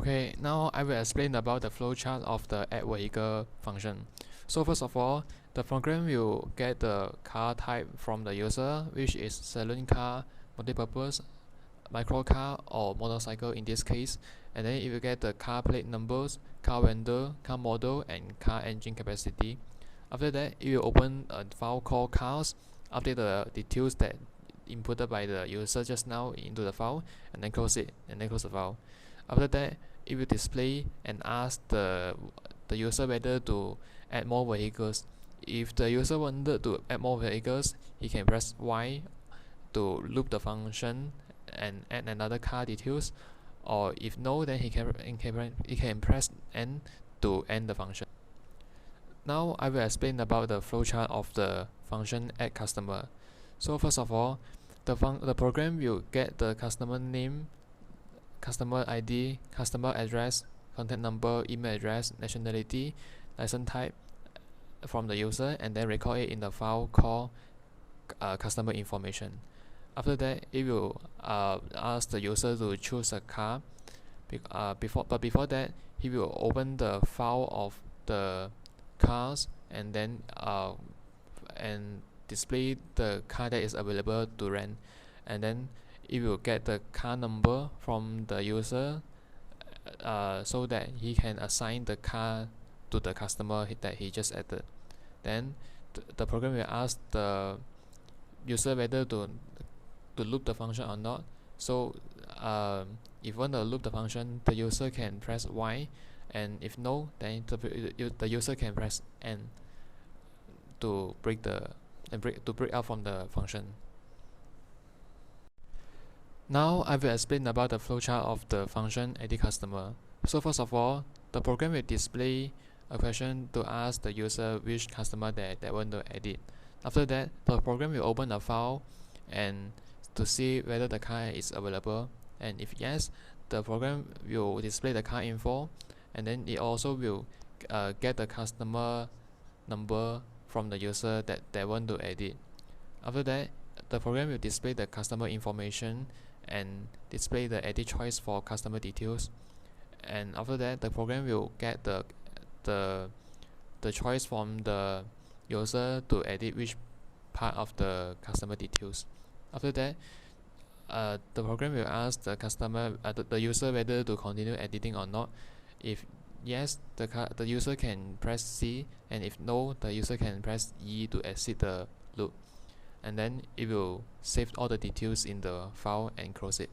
Okay, now I will explain about the flowchart of the add vehicle function. So first of all, the program will get the car type from the user, which is saloon car, multipurpose, micro car, or motorcycle in this case, and then it will get the car plate numbers, car vendor, car model, and car engine capacity. After that, it will open a file called cars, update the details that inputted by the user just now into the file, and then close it, and then close the file. After that, it will display and ask the user whether to add more vehicles. If the user wanted to add more vehicles, he can press Y to loop the function and add another car details, or if no, then he can press N to end the function. Now I will explain about the flowchart of the function add customer. So first of all, the program will get the customer name, customer ID, customer address, contact number, email address, nationality, license type from the user, and then record it in the file called customer information. After that, it will ask the user to choose a car. Before that, he will open the file of the cars and then and display the car that is available to rent, and then it will get the car number from the user so that he can assign the car to the customer that he just added. Then the program will ask the user whether to loop the function or not. So if you want to loop the function, the user can press Y, and if no, then the user can press N to break out from the function. Now I will explain about the flowchart of the function edit customer. So first of all, the program will display a question to ask the user which customer that they want to edit. After that, the program will open a file and to see whether the car is available, and if yes, the program will display the car info, and then it also will get the customer number from the user that they want to edit. After that, the program will display the customer information and display the edit choice for customer details, and after that the program will get the choice from the user to edit which part of the customer details. After that, the program will ask the user whether to continue editing or not. If yes, the user can press C, and if no, the user can press E to exit the loop, and then it will save all the details in the file and close it.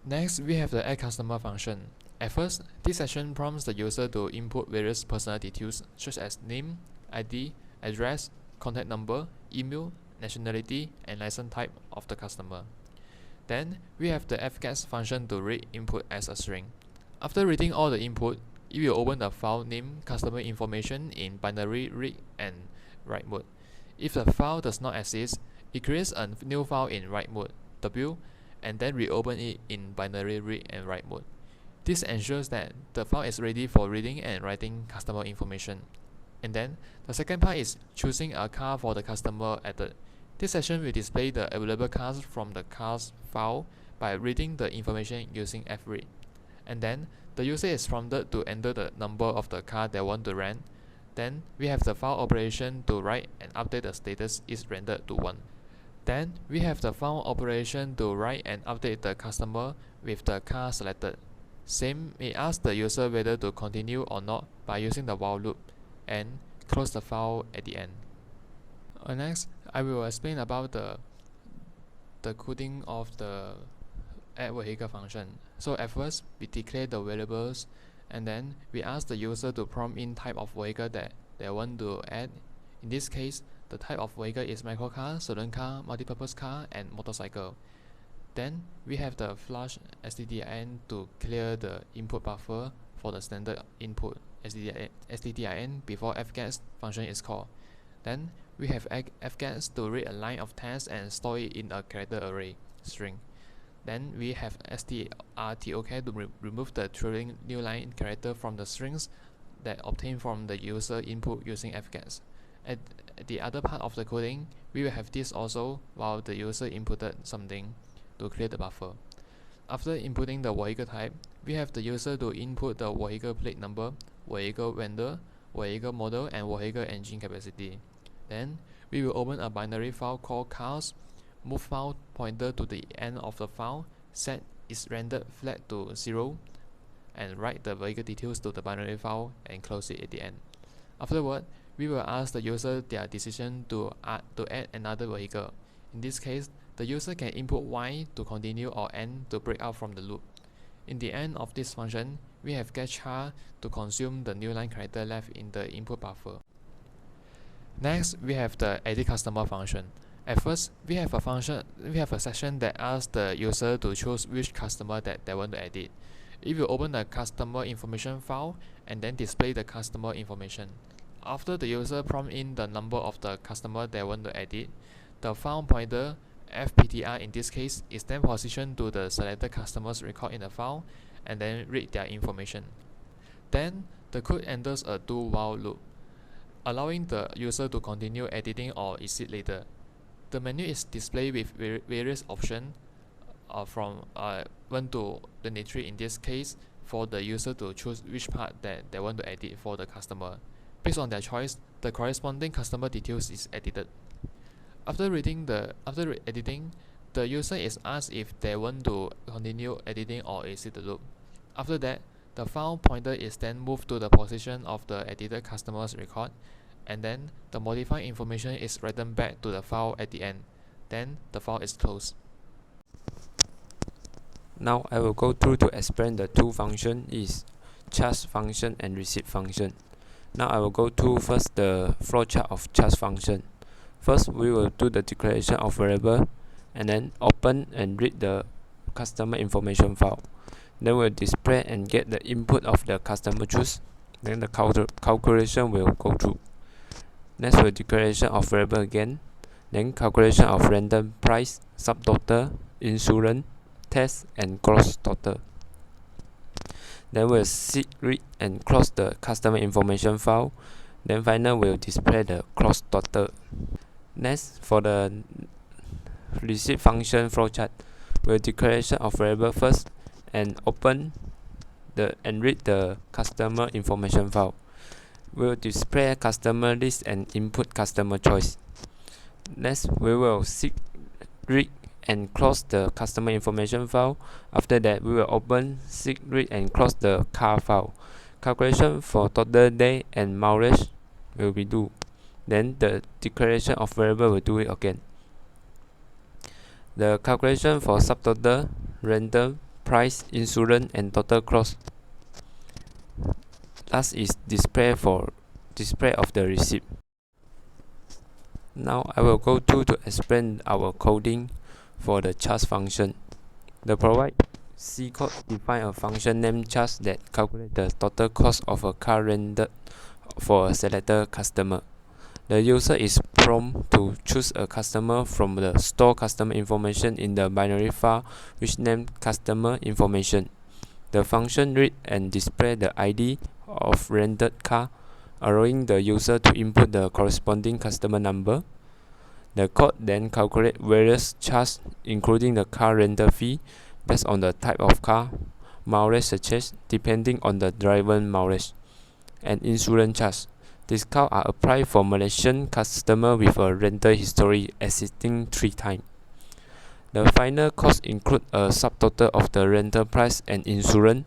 Next, we have the add customer function. At first, this session prompts the user to input various personal details such as name, ID, address, contact number, email, nationality, and license type of the customer. Then, we have the fgets function to read input as a string. After reading all the input, it will open the file name customer information in binary read and write mode. If the file does not exist, it creates a new file in write mode, W, and then reopen it in binary read and write mode. This ensures that the file is ready for reading and writing customer information. And then, the second part is choosing a car for the customer added. This session will display the available cars from the cars file by reading the information using fread. And then, the user is prompted to enter the number of the car they want to rent. Then, we have the file operation to write and update the status is rendered to 1. Then, we have the file operation to write and update the customer with the car selected. Same, we ask the user whether to continue or not by using the while loop, and close the file at the end. Next, I will explain about the coding of the add vehicle function. So at first, we declare the variables, and then we ask the user to prompt in type of vehicle that they want to add. In this case, the type of vehicle is microcar, saloon car, multipurpose car, and motorcycle. Then we have the flush stdin to clear the input buffer for the standard input stdin before fgets function is called. Then we have fgets to read a line of text and store it in a character array string. Then we have strtok to remove the trailing new line character from the strings that obtained from the user input using fgets. At the other part of the coding, we will have this also while the user inputted something to clear the buffer. After inputting the vehicle type, we have the user to input the vehicle plate number, vehicle vendor, vehicle model, and vehicle engine capacity. Then we will open a binary file called cars, move file pointer to the end of the file, set its rendered flag to 0, and write the vehicle details to the binary file and close it at the end. Afterward, we will ask the user their decision to add another vehicle. In this case, the user can input Y to continue or N to break out from the loop. In the end of this function, we have getChar to consume the new line character left in the input buffer. Next, we have the edit customer function. At first, we have a section that asks the user to choose which customer that they want to edit. It will open the customer information file and then display the customer information. After the user prompt in the number of the customer they want to edit, the file pointer FPTR in this case is then positioned to the selected customer's record in the file and then read their information. Then the code enters a do while loop, allowing the user to continue editing or exit later. The menu is displayed with various options from 1 to 23 in this case, for the user to choose which part that they want to edit for the customer. Based on their choice, the corresponding customer details is edited. After editing, the user is asked if they want to continue editing or exit the loop. After that, the file pointer is then moved to the position of the edited customer's record, and then the modified information is written back to the file at the end. Then the file is closed. Now I will go through to explain the two functions is charge function and receive function. Now I will go through first the flowchart of charge function. First, we will do the declaration of variable and then open and read the customer information file. Then we'll display and get the input of the customer choose. Then the calculation will go through. Next, we'll declaration of variable again. Then calculation of random price, subtotal, insurance, test, and gross total. Then we'll seek, read, and close the customer information file. Then finally, we'll display the gross total. Next, for the receive function flowchart, we'll declaration of variable first and open and read the customer information file. We'll display customer list and input customer choice. Next, we will seek, read, and close the customer information file. After that, we will open, seek, read, and close the car file. Calculation for total day and mileage will be due. Then the declaration of variable will do it again. The calculation for subtotal, random, price, insurance, and total cost. Last is display of the receipt. Now I will go to explain our coding for the charge function. The provide C code define a function named charge that calculates the total cost of a car rented for a selected customer. The user is prompted to choose a customer from the store customer information in the binary file which named customer information. The function read and display the ID of rented car, allowing the user to input the corresponding customer number. The code then calculates various charges including the car rental fee based on the type of car, mileage such depending on the driver mileage, and insurance charge. Discounts are applied for Malaysian customers with a rental history exceeding 3 times. The final cost includes a subtotal of the rental price and insurance,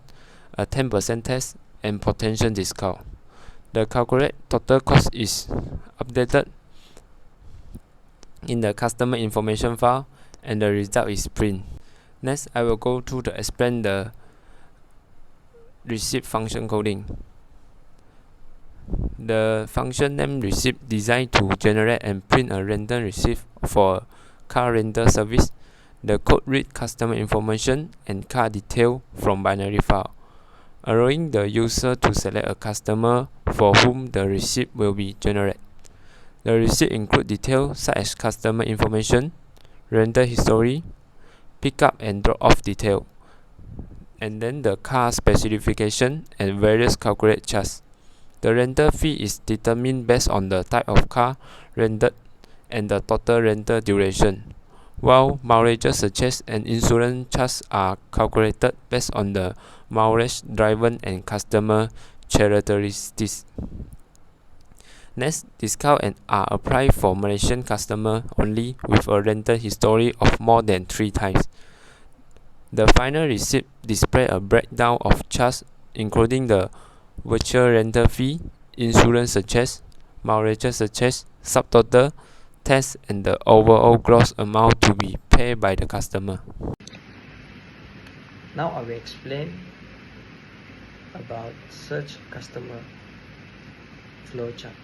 a 10% tax, and potential discount. The calculated total cost is updated in the customer information file and the result is print. Next, I will go through to explain the receive function coding. The function name receive designed to generate and print a random receipt for car rental service. The code reads customer information and car detail from binary file, allowing the user to select a customer for whom the receipt will be generated. The receipt includes details such as customer information, rental history, pickup and drop-off detail, and then the car specification and various calculated charges. The rental fee is determined based on the type of car rented and the total rental duration. while mileage such and insurance charges are calculated based on the mileage driven and customer characteristics. Next, discounts are applied for Malaysian customers only with a rental history of more than 3 times. The final receipt displays a breakdown of charges including the virtual rental fee, insurance surcharge, mileage surcharge, subtotal, tax, and the overall gross amount to be paid by the customer. Now I will explain about search customer flowchart.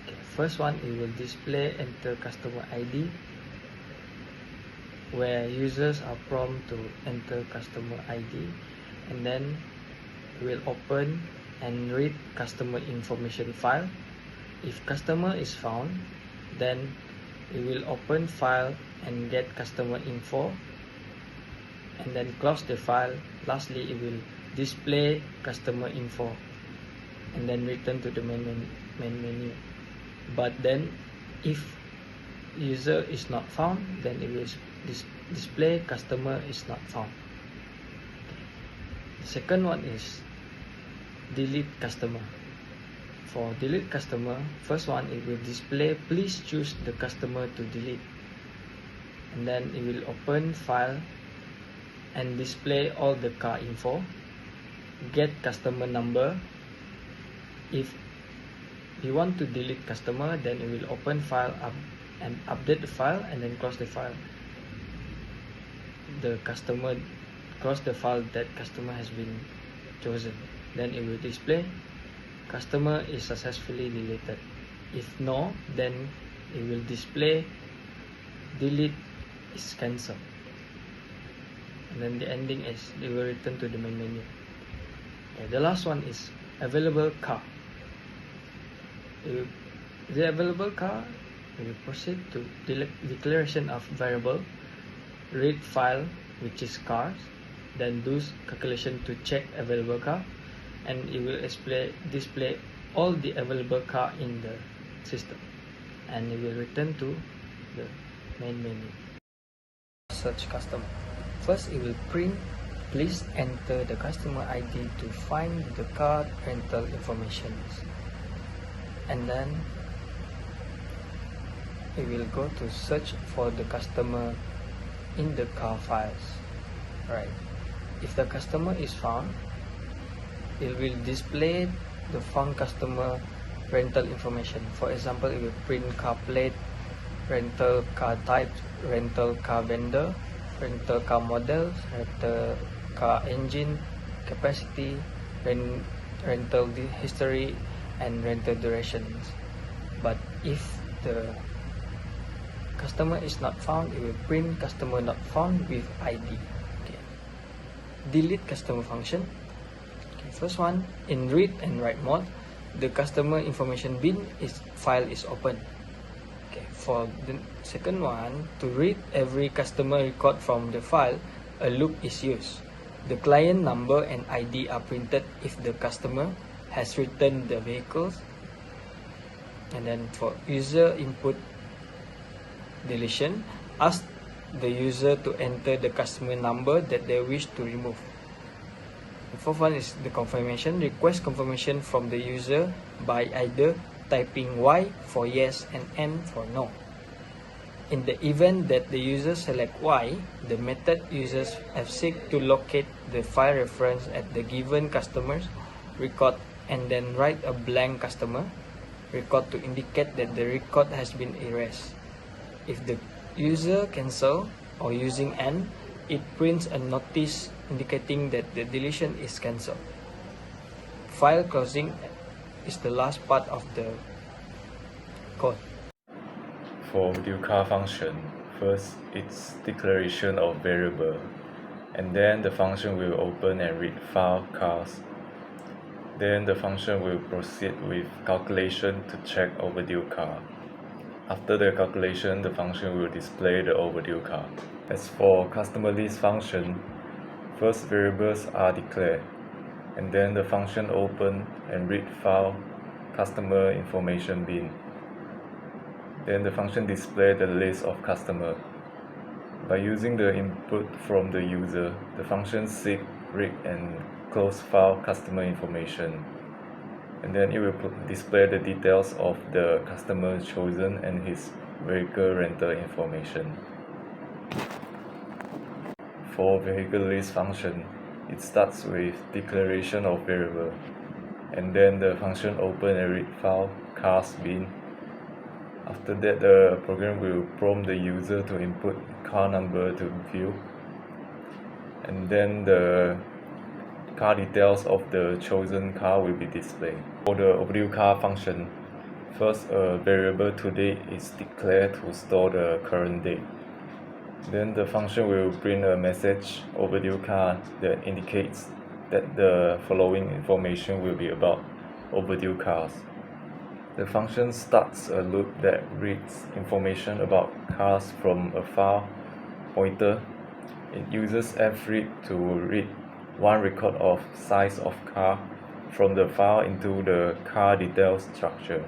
Okay, first one, it will display enter customer ID, where users are prompted to enter customer ID, and then it will open and read customer information file. If customer is found, then it will open file and get customer info, and then close the file. Lastly, it will display customer info and then return to the main menu. But then if user is not found, then it will display customer is not found. Okay. The second one is delete customer. For delete customer, first one, it will display please choose the customer to delete, and then it will open file and display all the car info, get customer number. If you want to delete customer, then it will open file up and update the file and then close the file. The customer close the file that customer has been chosen, then it will display customer is successfully deleted. If no, then it will display delete is cancelled, and then the ending is it will return to the main menu. Okay, the last one is available car. The available car, we will proceed to declaration of variable, read file which is cars, then do calculation to check available car, and it will display all the available car in the system, and it will return to the main menu. Search customer. First, it will print please enter the customer ID to find the car rental information, and then it will go to search for the customer in the car files. Right. If the customer is found, it will display the found customer rental information. For example, it will print car plate, rental car type, rental car vendor, rental car model, rental car engine, capacity, rental history, and rental durations. But if the customer is not found, it will print customer not found with ID. Okay. Delete customer function. Okay. First one, in read and write mode, the customer information bin file is open. Okay. For the second one, to read every customer record from the file, a loop is used. The client number and ID are printed if the customer has returned the vehicles. And then for user input deletion, ask the user to enter the customer number that they wish to remove. The fourth one is the confirmation. Request confirmation from the user by either typing Y for yes and N for no. In the event that the user select Y, the method users have seek to locate the file reference at the given customer's record and then write a blank customer record to indicate that the record has been erased. If the user cancel or using N, it prints a notice indicating that the deletion is cancelled. File closing is the last part of the code. For do car function, first it's declaration of variable, and then the function will open and read file cars. Then the function will proceed with calculation to check overdue car. After the calculation, the function will display the overdue car. As for customer list function, first variables are declared, and then the function open and read file customer information bin. Then the function display the list of customer. By using the input from the user, the function seek, read, and close file customer information. And then it will display the details of the customer chosen and his vehicle rental information. For vehicle list function, it starts with declaration of variable, and then the function open and read file cars bin. After that, the program will prompt the user to input car number to view, and then the car details of the chosen car will be displayed. For the overdue car function, first a variable today is declared to store the current date. Then the function will print a message overdue car that indicates that the following information will be about overdue cars. The function starts a loop that reads information about cars from a file pointer. It uses fread to read one record of size of car from the file into the car details structure.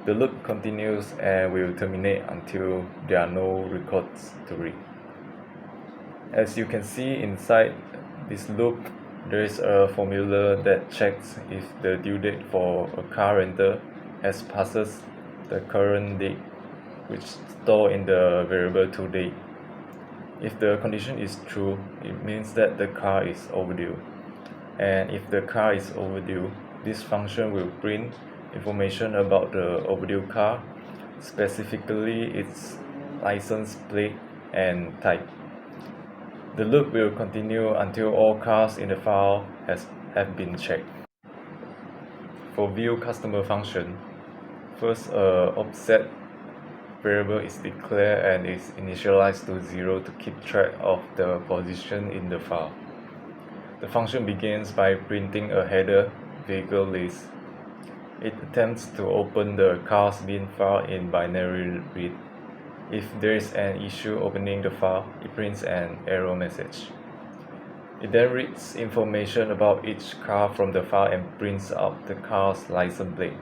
The loop continues and will terminate until there are no records to read. As you can see inside this loop, there is a formula that checks if the due date for a car rental has passes the current date, which stored in the variable toDate. If the condition is true, it means that the car is overdue. And if the car is overdue, this function will print information about the overdue car, specifically its license plate and type. The loop will continue until all cars in the file have been checked. For view customer function, first offset variable is declared and is initialized to 0 to keep track of the position in the file. The function begins by printing a header vehicle list. It attempts to open the cars bin file in binary read. If there is an issue opening the file, it prints an error message. It then reads information about each car from the file and prints out the car's license plate.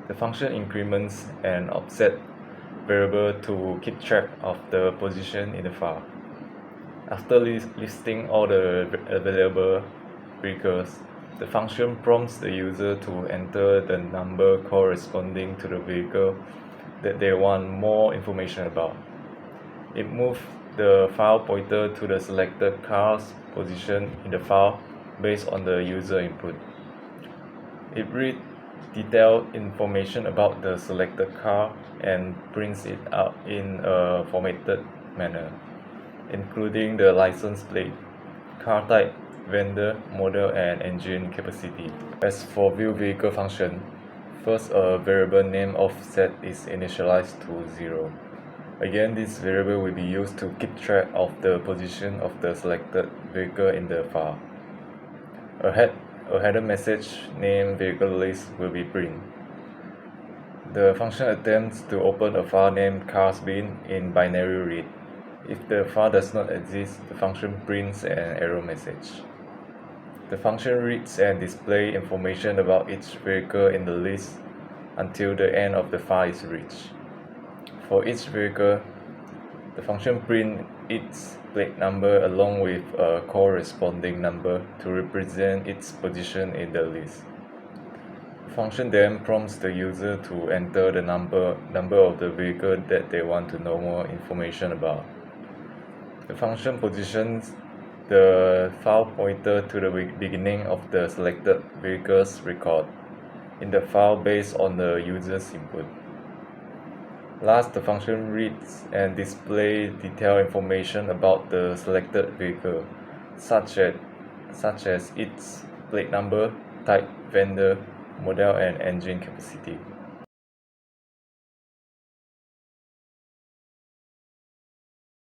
The function increments an offset variable to keep track of the position in the file. After listing all the available vehicles, the function prompts the user to enter the number corresponding to the vehicle that they want more information about. It moves the file pointer to the selected car's position in the file based on the user input. It reads detailed information about the selected car and prints it out in a formatted manner, including the license plate, car type, vendor, model, and engine capacity. As for view vehicle function, first a variable name offset is initialized to 0. Again, this variable will be used to keep track of the position of the selected vehicle in the file. A header message named vehicle list will be printed. The function attempts to open a file named cars bin in binary read. If the file does not exist, the function prints an error message. The function reads and displays information about each vehicle in the list until the end of the file is reached. For each vehicle, the function prints its plate number along with a corresponding number to represent its position in the list. The function then prompts the user to enter the number of the vehicle that they want to know more information about. The function positions the file pointer to the beginning of the selected vehicle's record in the file based on the user's input. Last, the function reads and displays detailed information about the selected vehicle, such as its plate number, type, vendor, model, and engine capacity.